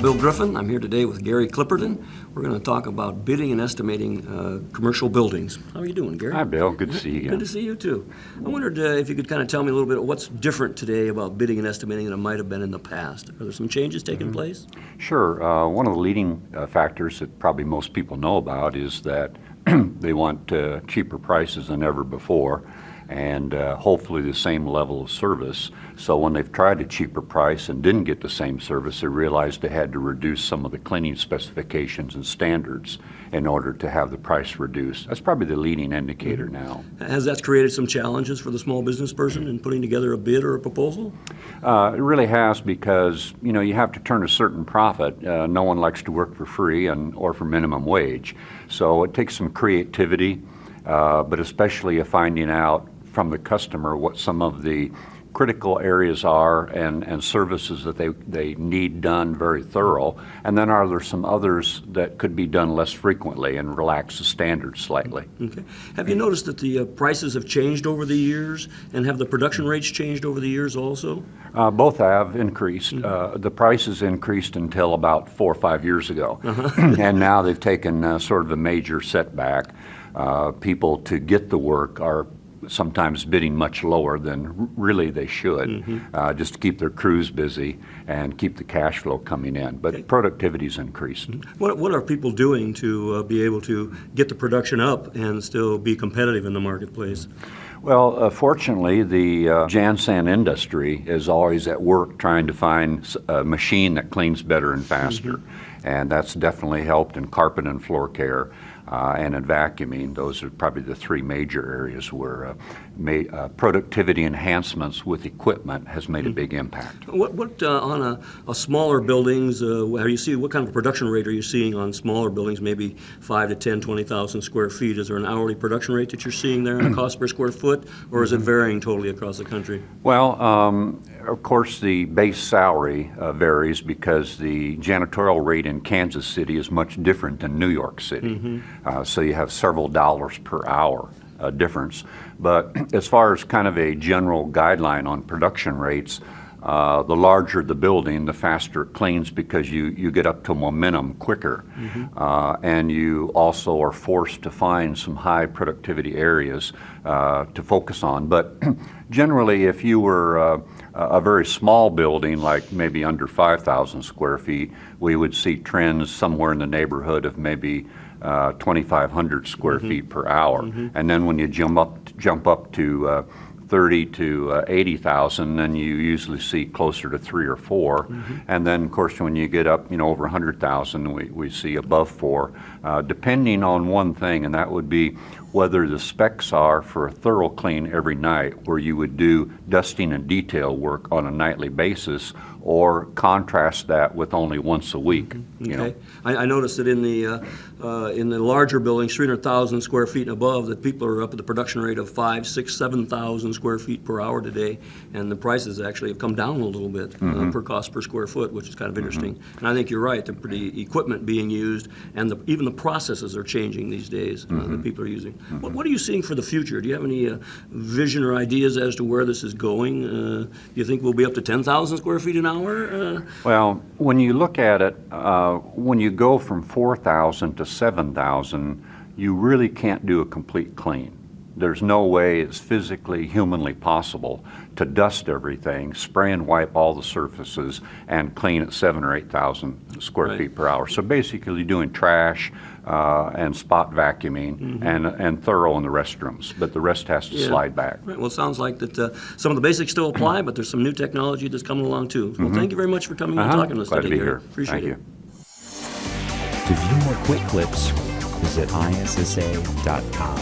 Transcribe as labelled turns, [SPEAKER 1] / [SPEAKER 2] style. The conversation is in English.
[SPEAKER 1] Bill Griffin. I'm here today with Gary Clipperton. We're going to talk about bidding and estimating commercial buildings. How are you doing, Gary?
[SPEAKER 2] Hi, Bill. Good to see you.
[SPEAKER 1] Good to see you, too. I wondered if you could kind of tell me a little bit of what's different today about bidding and estimating than it might have been in the past. Are there some changes taking place?
[SPEAKER 2] Sure. One of the leading factors that probably most people know about is that they want cheaper prices than ever before, and hopefully the same level of service. So when they've tried a cheaper price and didn't get the same service, they realized they had to reduce some of the cleaning specifications and standards in order to have the price reduced. That's probably the leading indicator now.
[SPEAKER 1] Has that created some challenges for the small business person in putting together a bid or a proposal?
[SPEAKER 2] It really has, because you have to turn a certain profit. No one likes to work for free or for minimum wage. So it takes some creativity, but especially finding out from the customer what some of the critical areas are and services that they need done very thorough. And then are there some others that could be done less frequently and relax the standards slightly.
[SPEAKER 1] Okay. Have you noticed that the prices have changed over the years, and have the production rates changed over the years also?
[SPEAKER 2] Both have increased. The prices increased until about 4 or 5 years ago. And now they've taken sort of a major setback. People to get the work are sometimes bidding much lower than really they should, just to keep their crews busy and keep the cash flow coming in. But productivity's increased.
[SPEAKER 1] What are people doing to be able to get the production up and still be competitive in the marketplace?
[SPEAKER 2] Well, fortunately, the Jansan industry is always at work trying to find a machine that cleans better and faster. And that's definitely helped in carpet and floor care. And in vacuuming. Those are probably the three major areas where productivity enhancements with equipment has made a big impact.
[SPEAKER 1] What on a smaller buildings, what kind of production rate are you seeing on smaller buildings, maybe 5 to 10, 20,000 square feet? Is there an hourly production rate that you're seeing there in a cost per square foot, or is it varying totally across the country?
[SPEAKER 2] Well, of course, the base salary varies because the janitorial rate in Kansas City is much different than New York City. So you have several dollars per hour difference. But as far as kind of a general guideline on production rates, the larger the building, the faster it cleans, because you get up to momentum quicker. And you also are forced to find some high productivity areas to focus on. But generally, if you were a very small building, like maybe under 5,000 square feet, we would see trends somewhere in the neighborhood of maybe 2,500 square feet per hour. And then when you jump up to 30 to 80,000, then you usually see closer to 3 or 4. And then, of course, when you get up, over 100,000, we see above 4, depending on one thing, and that would be whether the specs are for a thorough clean every night, where you would do dusting and detail work on a nightly basis, or contrast that with only once a week.
[SPEAKER 1] Okay. I noticed that in the larger buildings, 300,000 square feet and above, that people are up at the production rate of 5, 6, 7,000 square feet per hour today, and the prices actually have come down a little bit per cost per square foot, which is kind of interesting. And I think you're right. The equipment being used, and even the processes are changing these days that people are using. What are you seeing for the future? Do you have any vision or ideas as to where this is going? Do you think we'll be up to 10,000 square feet an hour?
[SPEAKER 2] Well, when you look at it, when you go from 4,000 to 7,000, you really can't do a complete clean. There's no way it's physically, humanly possible to dust everything, spray and wipe all the surfaces, and clean at 7,000 or 8,000 square feet per hour. So basically doing trash and spot vacuuming and thorough in the restrooms, but the rest has to slide back.
[SPEAKER 1] Right. Well, it sounds like that some of the basics still apply, but there's some new technology that's coming along too. Well, thank you very much for coming and talking to us
[SPEAKER 2] today.
[SPEAKER 1] Glad to be
[SPEAKER 2] here.
[SPEAKER 1] Appreciate
[SPEAKER 2] Thank
[SPEAKER 1] it.
[SPEAKER 2] you.
[SPEAKER 3] To view more quick clips, visit ISSA.com.